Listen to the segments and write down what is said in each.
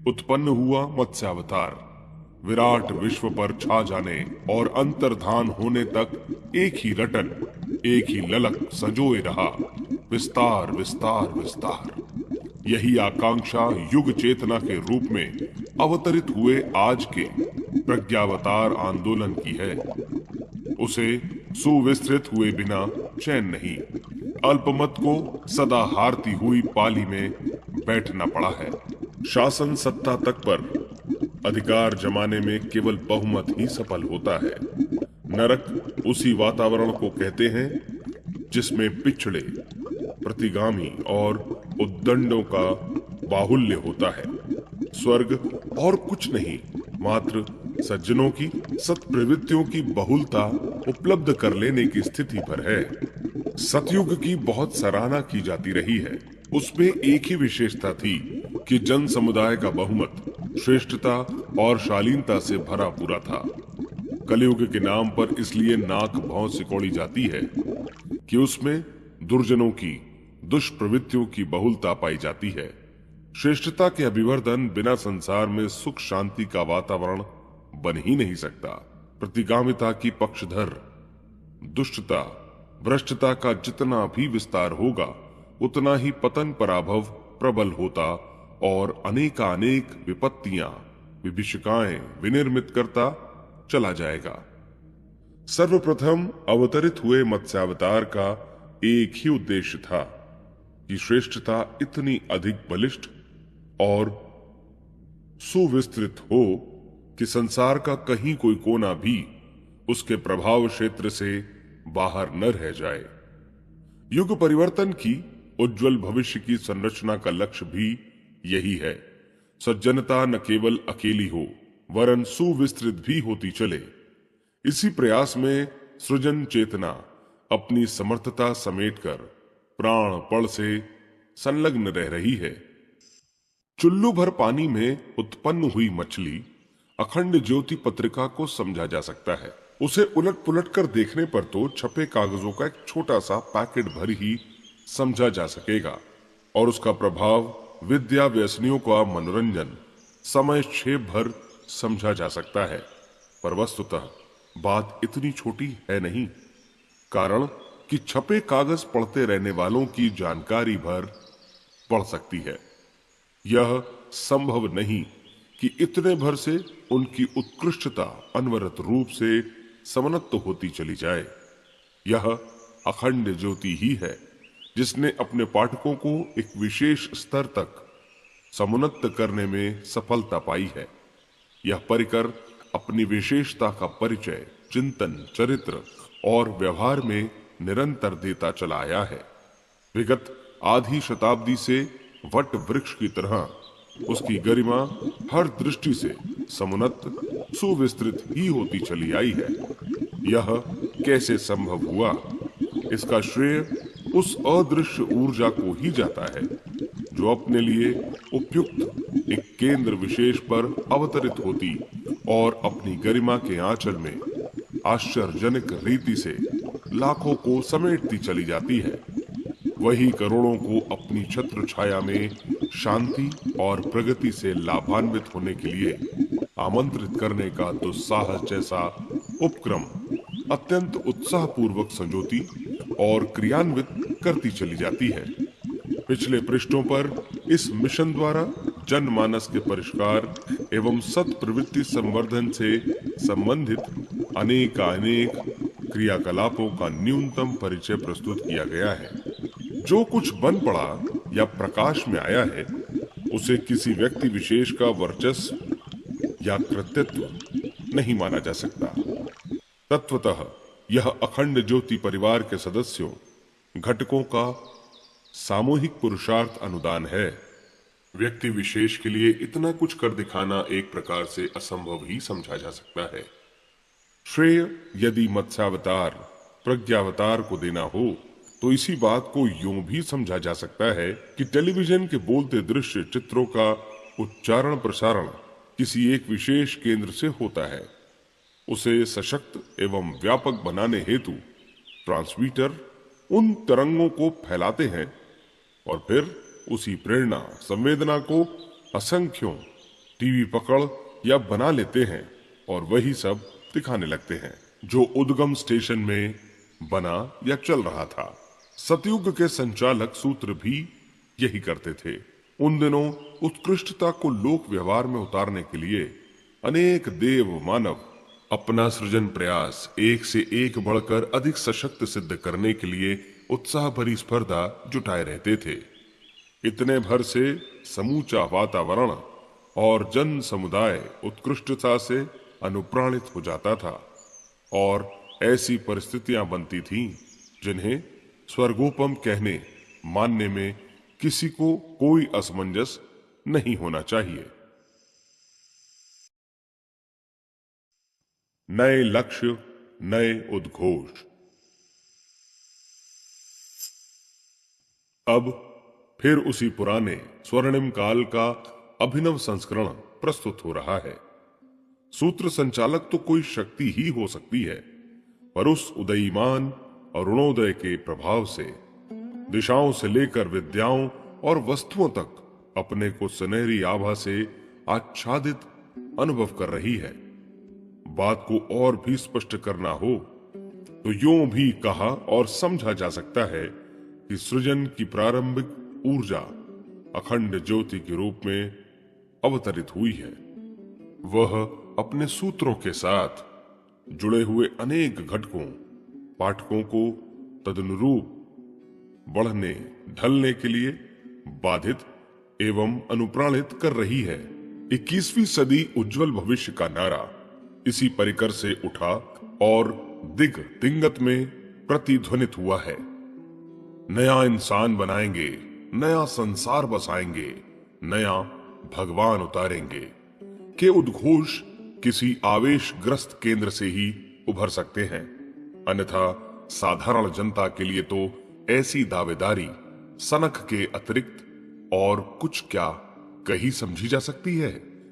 उत्पन्न हुआ मत्स्यावतार। विराट विश्व पर छा जाने और अंतर्धान होने तक एक ही रटन, एक ही ललक संजोए रहा, विस्तार विस्तार विस्तार। यही आकांक्षा युग चेतना के रूप में अवतरित हुए आज के प्रज्ञावतार आंदोलन की है। उसे सुविस्तृत हुए बिना चैन नहीं, अल्पमत को सदा हारती हुई पाली में बैठना पड़ा है। शासन सत्ता तक पर अधिकार जमाने में केवल बहुमत ही सफल होता है। नरक उसी वातावरण को कहते हैं जिसमें पिछड़े, प्रतिगामी और उद्दंडों का बाहुल्य होता है। स्वर्ग और कुछ नहीं, मात्र सज्जनों की सत्प्रवृत्तियों की बहुलता उपलब्ध कर लेने की स्थिति पर है। सतयुग की बहुत सराहना की जाती रही है। उसमें एक ही विशेषता थी कि जन समुदाय का बहुमत श्रेष्ठता और शालीनता से भरा पूरा था। कलयुग के नाम पर इसलिए नाक भौं सिकोड़ी जाती है कि उसमें दुर्जनों की दुष्प्रवृत्तियों की बहुलता पाई जाती है। श्रेष्ठता के अभिवर्धन बिना संसार में सुख शांति का वातावरण बन ही नहीं सकता। प्रतिगामिता की पक्षधर, दुष्टता, भ्रष्टता का जितना भी विस्तार होगा उतना ही पतन पराभव प्रबल होता और अनेकानेक विपत्तियां, विभीषिकाएं विनिर्मित करता चला जाएगा। सर्वप्रथम अवतरित हुए मत्स्यावतार का एक ही उद्देश्य था कि श्रेष्ठता इतनी अधिक बलिष्ठ और सुविस्तृत हो कि संसार का कहीं कोई कोना भी उसके प्रभाव क्षेत्र से बाहर न रह जाए। युग परिवर्तन की उज्जवल भविष्य की संरचना का लक्ष्य भी यही है। सज्जनता न केवल अकेली हो वरन सुविस्तृत भी होती चले। इसी प्रयास में सृजन चेतना अपनी समर्थता समेटकर प्राण पण से संलग्न रह रही है। चुल्लू भर पानी में उत्पन्न हुई मछली अखंड ज्योति पत्रिका को समझा जा सकता है। उसे उलट पुलट कर देखने पर तो छपे कागजों का एक छोटा सा पैकेट भर ही समझा जा सकेगा और उसका प्रभाव विद्या व्यसनियों का मनोरंजन समय क्षेप भर समझा जा सकता है। पर वस्तुतः बात इतनी छोटी है नहीं, कारण कि छपे कागज पढ़ते रहने वालों की जानकारी भर पढ़ सकती है। यह संभव नहीं कि इतने भर से उनकी उत्कृष्टता अनवरत रूप से समन्वित होती चली जाए। यह अखंड ज्योति ही है जिसने अपने पाठकों को एक विशेष स्तर तक समुन्नत करने में सफलता पाई है। यह परिकर अपनी विशेषता का परिचय चिंतन, चरित्र और व्यवहार में निरंतर देता चला आया है। विगत आधी शताब्दी से वट वृक्ष की तरह उसकी गरिमा हर दृष्टि से समुन्नत, सुविस्तृत ही होती चली आई है। यह कैसे संभव हुआ? इसका श्रेय उस अदृश्य ऊर्जा को ही जाता है जो अपने लिए उपयुक्त एक केंद्र विशेष पर अवतरित होती और अपनी गरिमा के आंचल में आश्चर्यजनक रीति से लाखों को समेटती चली जाती है। वही करोड़ों को अपनी छत्र छाया में शांति और प्रगति से लाभान्वित होने के लिए आमंत्रित करने का दुस्साहस जैसा उपक्रम अत्यंत उत्साहपूर्वक संजोती और क्रियान्वित करती चली जाती है। पिछले पृष्ठों पर इस मिशन द्वारा जनमानस के परिष्कार एवं सत प्रवृत्ति संवर्धन से संबंधित अनेक क्रियाकलापों का न्यूनतम परिचय प्रस्तुत किया गया है। जो कुछ बन पड़ा या प्रकाश में आया है उसे किसी व्यक्ति विशेष का वर्चस्व या कृतित्व नहीं माना जा सकता। तत्वतः यह अखंड ज्योति परिवार के सदस्यों, घटकों का सामूहिक पुरुषार्थ अनुदान है। व्यक्ति विशेष के लिए इतना कुछ कर दिखाना एक प्रकार से असंभव ही समझा जा सकता है। श्रेय यदि मत्स्यावतार, प्रज्ञावतार को देना हो तो इसी बात को यूं भी समझा जा सकता है कि टेलीविजन के बोलते दृश्य चित्रों का उच्चारण प्रसारण किसी एक विशेष केंद्र से होता है। उसे सशक्त एवं व्यापक बनाने हेतु ट्रांसमीटर उन तरंगों को फैलाते हैं और फिर उसी प्रेरणा संवेदना को असंख्यों टीवी पकड़ या बना लेते हैं और वही सब दिखाने लगते हैं जो उद्गम स्टेशन में बना या चल रहा था। सतयुग के संचालक सूत्र भी यही करते थे। उन दिनों उत्कृष्टता को लोक व्यवहार में उतारने के लिए अनेक देव मानव अपना सृजन प्रयास एक से एक बढ़कर अधिक सशक्त सिद्ध करने के लिए उत्साह भरी स्पर्धा जुटाए रहते थे। इतने भर से समूचा वातावरण और जन समुदाय उत्कृष्टता से अनुप्राणित हो जाता था और ऐसी परिस्थितियां बनती थीं जिन्हें स्वर्गोपम कहने मानने में किसी को कोई असमंजस नहीं होना चाहिए। नए लक्ष्य, नए उद्घोष। अब फिर उसी पुराने स्वर्णिम काल का अभिनव संस्करण प्रस्तुत हो रहा है। सूत्र संचालक तो कोई शक्ति ही हो सकती है, पर उस उदयीमान अरुणोदय के प्रभाव से दिशाओं से लेकर विद्याओं और वस्तुओं तक अपने को सुनहरी आभा से आच्छादित अनुभव कर रही है। बात को और भी स्पष्ट करना हो तो यूं भी कहा और समझा जा सकता है कि सृजन की प्रारंभिक ऊर्जा अखंड ज्योति के रूप में अवतरित हुई है। वह अपने सूत्रों के साथ जुड़े हुए अनेक घटकों पाठकों को तदनुरूप बढ़ने ढलने के लिए बाधित एवं अनुप्राणित कर रही है। 21वीं सदी उज्जवल भविष्य का नारा इसी परिकर से उठा और दिग दिंगत में प्रतिध्वनित हुआ है। नया इंसान बनाएंगे, नया संसार बसाएंगे, नया भगवान उतारेंगे के उद्घोष किसी आवेशग्रस्त केंद्र से ही उभर सकते हैं, अन्यथा साधारण जनता के लिए तो ऐसी दावेदारी सनक के अतिरिक्त और कुछ क्या कही समझी जा सकती है।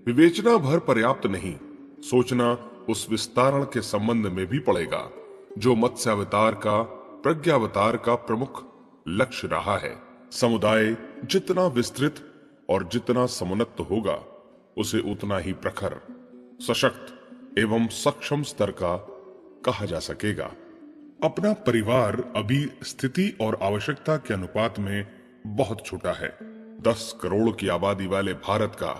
विवेचना भर पर्याप्त नहीं, सोचना उस विस्तारण के संबंध में भी पड़ेगा जो मत्स्यावतार का प्रज्ञावतार का प्रमुख लक्ष्य रहा है। समुदाय जितना विस्तृत और जितना समुन्नत होगा उसे उतना ही प्रखर, सशक्त एवं सक्षम स्तर का कहा जा सकेगा। अपना परिवार अभी स्थिति और आवश्यकता के अनुपात में बहुत छोटा है। 10 करोड़ की आबादी वाले भारत का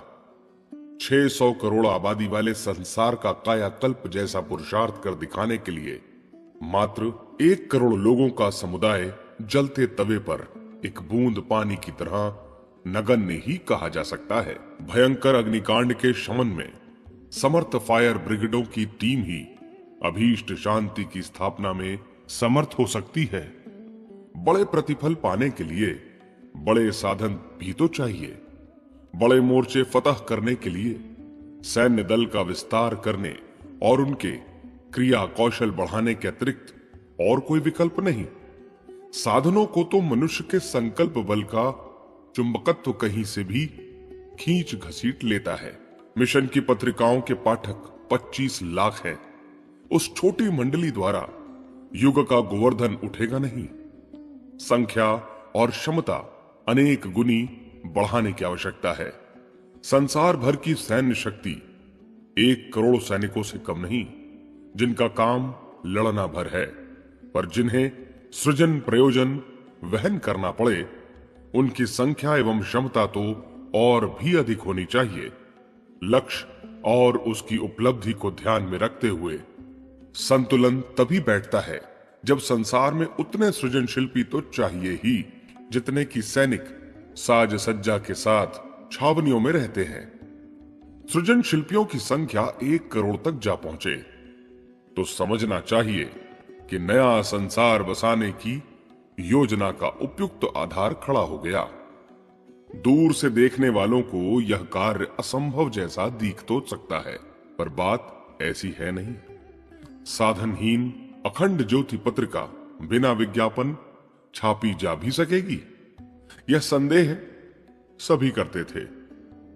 600 करोड़ आबादी वाले संसार का कायाकल्प जैसा पुरुषार्थ कर दिखाने के लिए मात्र 1 करोड़ लोगों का समुदाय जलते तवे पर एक बूंद पानी की तरह नगण्य ही कहा जा सकता है। भयंकर अग्निकांड के शमन में समर्थ फायर ब्रिगेडों की टीम ही अभीष्ट शांति की स्थापना में समर्थ हो सकती है। बड़े प्रतिफल पाने के लिए बड़े साधन भी तो चाहिए। बड़े मोर्चे फतह करने के लिए सैन्य दल का विस्तार करने और उनके क्रिया कौशल बढ़ाने के अतिरिक्त और कोई विकल्प नहीं। साधनों को तो मनुष्य के संकल्प बल का चुंबकत्व कहीं से भी खींच घसीट लेता है। मिशन की पत्रिकाओं के पाठक 25 लाख हैं। उस छोटी मंडली द्वारा युग का गोवर्धन उठेगा नहीं। संख्या और क्षमता अनेक गुनी बढ़ाने की आवश्यकता है। संसार भर की सैन्य शक्ति 1 करोड़ सैनिकों से कम नहीं, जिनका काम लड़ना भर है, पर जिन्हें सृजन प्रयोजन वहन करना पड़े, उनकी संख्या एवं क्षमता तो और भी अधिक होनी चाहिए। लक्ष्य और उसकी उपलब्धि को ध्यान में रखते हुए संतुलन तभी बैठता है जब संसार में उतने सृजन शिल्पी तो चाहिए ही जितने की सैनिक साज सज्जा के साथ छावनियों में रहते हैं। सृजन शिल्पियों की संख्या 1 करोड़ तक जा पहुंचे तो समझना चाहिए कि नया संसार बसाने की योजना का उपयुक्त आधार खड़ा हो गया। दूर से देखने वालों को यह कार्य असंभव जैसा दिख तो सकता है, पर बात ऐसी है नहीं। साधनहीन अखंड ज्योति पत्रिका बिना विज्ञापन छापी जा भी सकेगी, यह संदेह सभी करते थे।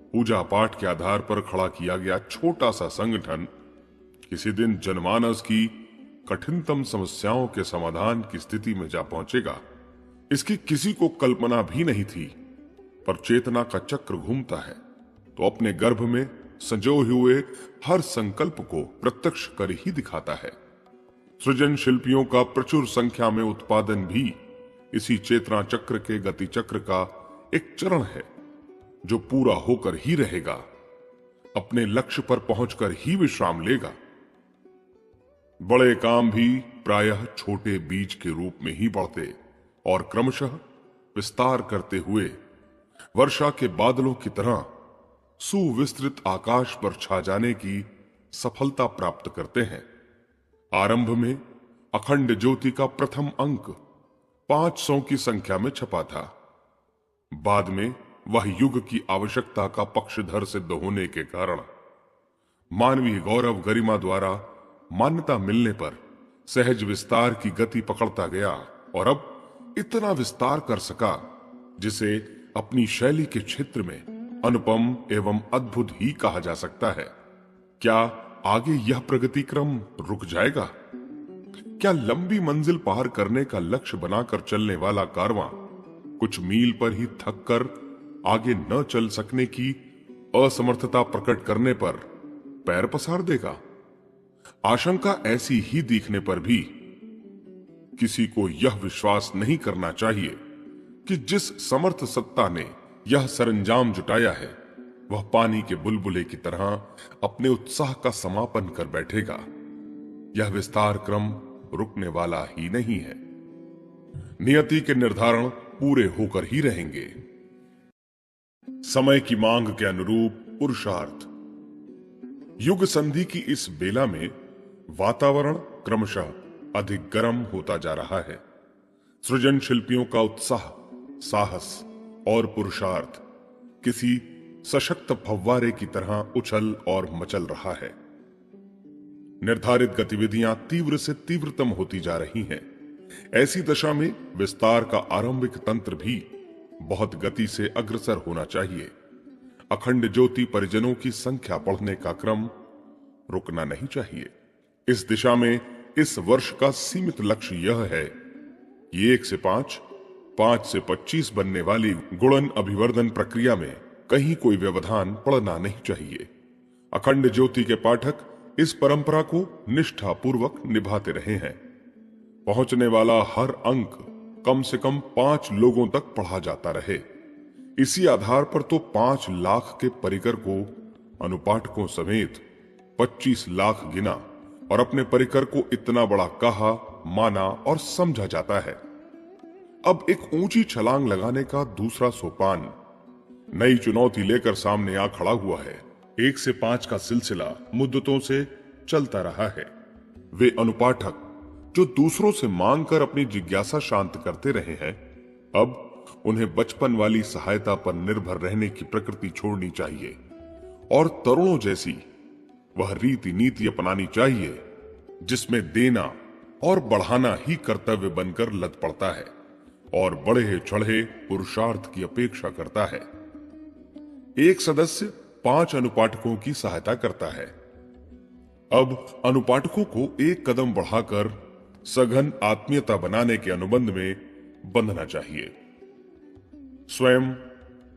पूजा पाठ के आधार पर खड़ा किया गया छोटा सा संगठन किसी दिन जनमानस की कठिनतम समस्याओं के समाधान की स्थिति में जा पहुंचेगा, इसकी किसी को कल्पना भी नहीं थी। पर चेतना का चक्र घूमता है तो अपने गर्भ में संजोए हुए हर संकल्प को प्रत्यक्ष कर ही दिखाता है। सृजन शिल्पियों का प्रचुर संख्या में उत्पादन भी इसी चेतना चक्र के गति चक्र का एक चरण है जो पूरा होकर ही रहेगा, अपने लक्ष्य पर पहुंचकर ही विश्राम लेगा। बड़े काम भी प्रायः छोटे बीज के रूप में ही बढ़ते और क्रमशः विस्तार करते हुए वर्षा के बादलों की तरह सुविस्तृत आकाश पर छा जाने की सफलता प्राप्त करते हैं। आरंभ में अखंड ज्योति का प्रथम अंक 500 की संख्या में छपा था। बाद में वह युग की आवश्यकता का पक्षधर सिद्ध होने के कारण मानवीय गौरव गरिमा द्वारा मान्यता मिलने पर सहज विस्तार की गति पकड़ता गया और अब इतना विस्तार कर सका जिसे अपनी शैली के क्षेत्र में अनुपम एवं अद्भुत ही कहा जा सकता है। क्या आगे यह प्रगति क्रम रुक जाएगा? क्या लंबी मंजिल पार करने का लक्ष्य बनाकर चलने वाला कारवां कुछ मील पर ही थक कर आगे न चल सकने की असमर्थता प्रकट करने पर पैर पसार देगा? आशंका ऐसी ही दिखने पर भी किसी को यह विश्वास नहीं करना चाहिए कि जिस समर्थ सत्ता ने यह सरंजाम जुटाया है वह पानी के बुलबुले की तरह अपने उत्साह का समापन कर बैठेगा। यह विस्तार क्रम रुकने वाला ही नहीं है। नियति के निर्धारण पूरे होकर ही रहेंगे। समय की मांग के अनुरूप पुरुषार्थ। युग संधि की इस बेला में वातावरण क्रमशः अधिक गर्म होता जा रहा है। सृजन शिल्पियों का उत्साह, साहस और पुरुषार्थ किसी सशक्त फव्वारे की तरह उछल और मचल रहा है। निर्धारित गतिविधियां तीव्र से तीव्रतम होती जा रही हैं। ऐसी दशा में विस्तार का आरंभिक तंत्र भी बहुत गति से अग्रसर होना चाहिए। अखंड ज्योति परिजनों की संख्या बढ़ने का क्रम रुकना नहीं चाहिए। इस दिशा में इस वर्ष का सीमित लक्ष्य यह है कि 1 से 5, 5 से 25 बनने वाली गुणन अभिवर्धन प्रक्रिया में कहीं कोई व्यवधान पड़ना नहीं चाहिए। अखंड ज्योति के पाठक इस परंपरा को निष्ठापूर्वक निभाते रहे हैं। पहुंचने वाला हर अंक कम से कम 5 लोगों तक पढ़ा जाता रहे। इसी आधार पर तो 5 लाख के परिकर को अनुपाठकों समेत 25 लाख गिना और अपने परिकर को इतना बड़ा कहा, माना और समझा जाता है। अब एक ऊंची छलांग लगाने का दूसरा सोपान नई चुनौती लेकर सामने आ खड़ा हुआ है। 1 से 5 का सिलसिला मुद्दतों से चलता रहा है। वे अनुपाठक जो दूसरों से मांग कर अपनी जिज्ञासा शांत करते रहे हैं, अब उन्हें बचपन वाली सहायता पर निर्भर रहने की प्रकृति छोड़नी चाहिए और तरुणों जैसी वह रीति नीति अपनानी चाहिए जिसमें देना और बढ़ाना ही कर्तव्य बनकर लद पड़ता है और बढ़े चढ़े पुरुषार्थ की अपेक्षा करता है। एक सदस्य 5 अनुपाठकों की सहायता करता है। अब अनुपाठकों को एक कदम बढ़ाकर सघन आत्मीयता बनाने के अनुबंध में बंधना चाहिए। स्वयं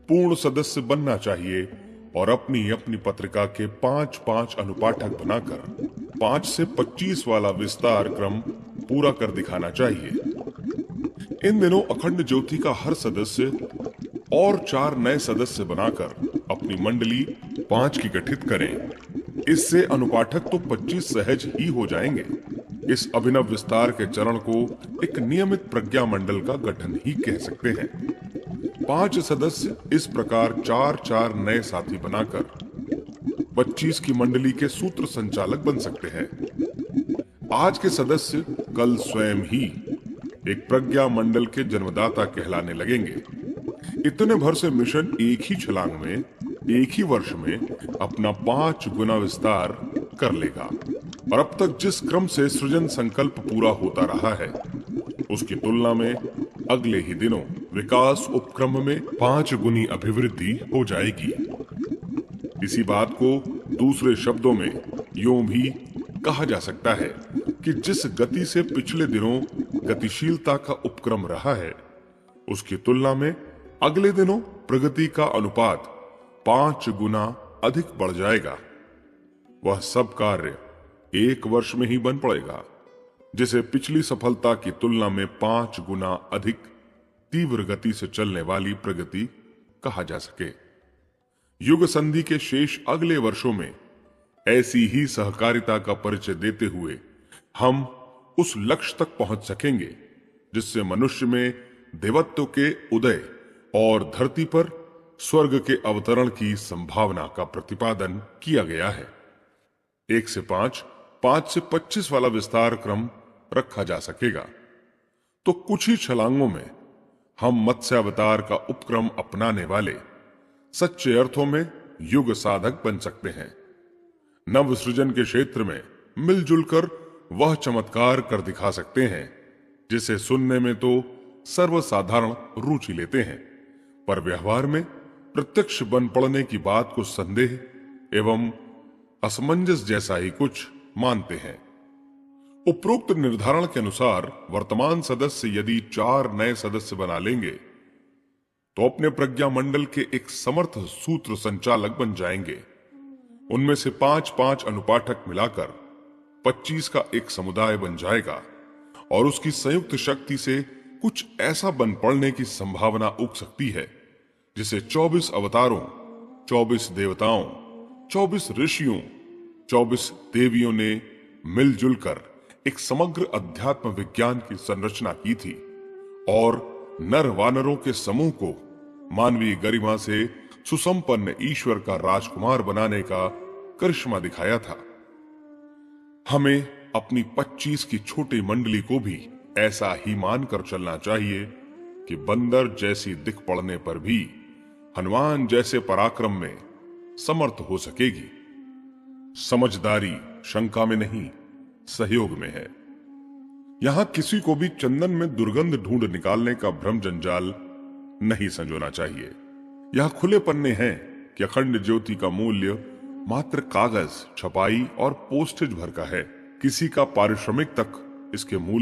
पूर्ण सदस्य बनना चाहिए और अपनी अपनी पत्रिका के 5-5 अनुपाठक बनाकर 5 से 25 वाला विस्तार क्रम पूरा कर दिखाना चाहिए। इन दिनों अखंड ज्योति का हर सदस्य और 4 नए सदस्य बनाकर अपनी मंडली 5 की गठित करें। इससे अनुपाठक तो 25 सहज ही हो जाएंगे। इस अभिनव विस्तार के चरण को एक नियमित प्रज्ञा मंडल का गठन ही कह सकते हैं। 5 सदस्य इस प्रकार 4-4 नए साथी बनाकर 25 की मंडली के सूत्र संचालक बन सकते हैं। आज के सदस्य कल स्वयं ही एक प्रज्ञा मंडल के जन्मदाता कहलाने लगेंगे। इतने भर से मिशन एक ही छलांग में, एक ही वर्ष में अपना 5 गुना विस्तार कर लेगा और अब तक जिस क्रम से सृजन संकल्प पूरा होता रहा है उसकी तुलना में अगले ही दिनों विकास उपक्रम में 5 गुनी अभिवृद्धि हो जाएगी। इसी बात को दूसरे शब्दों में यूं भी कहा जा सकता है कि जिस गति से पिछले दिनों गतिशीलता का उपक्रम रहा है उसकी तुलना में अगले दिनों प्रगति का अनुपात 5 गुना अधिक बढ़ जाएगा। वह सब कार्य 1 वर्ष में ही बन पड़ेगा, जिसे पिछली सफलता की तुलना में 5 गुना अधिक तीव्र गति से चलने वाली प्रगति कहा जा सके। युग संधि के शेष अगले वर्षों में ऐसी ही सहकारिता का परिचय देते हुए हम उस लक्ष्य तक पहुंच सकेंगे जिससे मनुष्य में देवत्व के उदय और धरती पर स्वर्ग के अवतरण की संभावना का प्रतिपादन किया गया है। 1 से 5, 5 से 25 वाला विस्तार क्रम रखा जा सकेगा। तो कुछ ही छलांगों में हम मत्स्यावतार का उपक्रम अपनाने वाले सच्चे अर्थों में युग साधक बन सकते हैं। नव सृजन के क्षेत्र में मिलजुल कर वह चमत्कार कर दिखा सकते हैं जिसे सुनने में तो सर्वसाधारण रुचि लेते हैं, पर व्यवहार में प्रत्यक्ष बन पड़ने की बात को संदेह एवं असमंजस जैसा ही कुछ मानते हैं। उपरोक्त निर्धारण के अनुसार वर्तमान सदस्य यदि 4 नए सदस्य बना लेंगे तो अपने प्रज्ञा मंडल के एक समर्थ सूत्र संचालक बन जाएंगे। उनमें से 5-5 अनुपाठक मिलाकर 25 का एक समुदाय बन जाएगा और उसकी संयुक्त शक्ति से कुछ ऐसा बन पड़ने की संभावना उग सकती है जिसे 24 अवतारों, 24 देवताओं, 24 ऋषियों, 24 देवियों ने मिलजुल कर एक समग्र अध्यात्म विज्ञान की संरचना की थी और नर वानरों के समूह को मानवीय गरिमा से सुसंपन्न ईश्वर का राजकुमार बनाने का करिश्मा दिखाया था। हमें अपनी 25 की छोटी मंडली को भी ऐसा ही मानकर चलना चाहिए कि बंदर जैसी दिख पड़ने पर भी हनुमान जैसे पराक्रम में समर्थ हो सकेगी। समझदारी शंका में नहीं, सहयोग में है। यहां किसी को भी चंदन में दुर्गंध ढूंढ निकालने का भ्रम जंजाल नहीं संजोना चाहिए। यह खुले पन्ने हैं कि अखंड ज्योति का मूल्य मात्र कागज, छपाई और पोस्टेज भर का है। किसी का पारिश्रमिक तक इसके मूल्य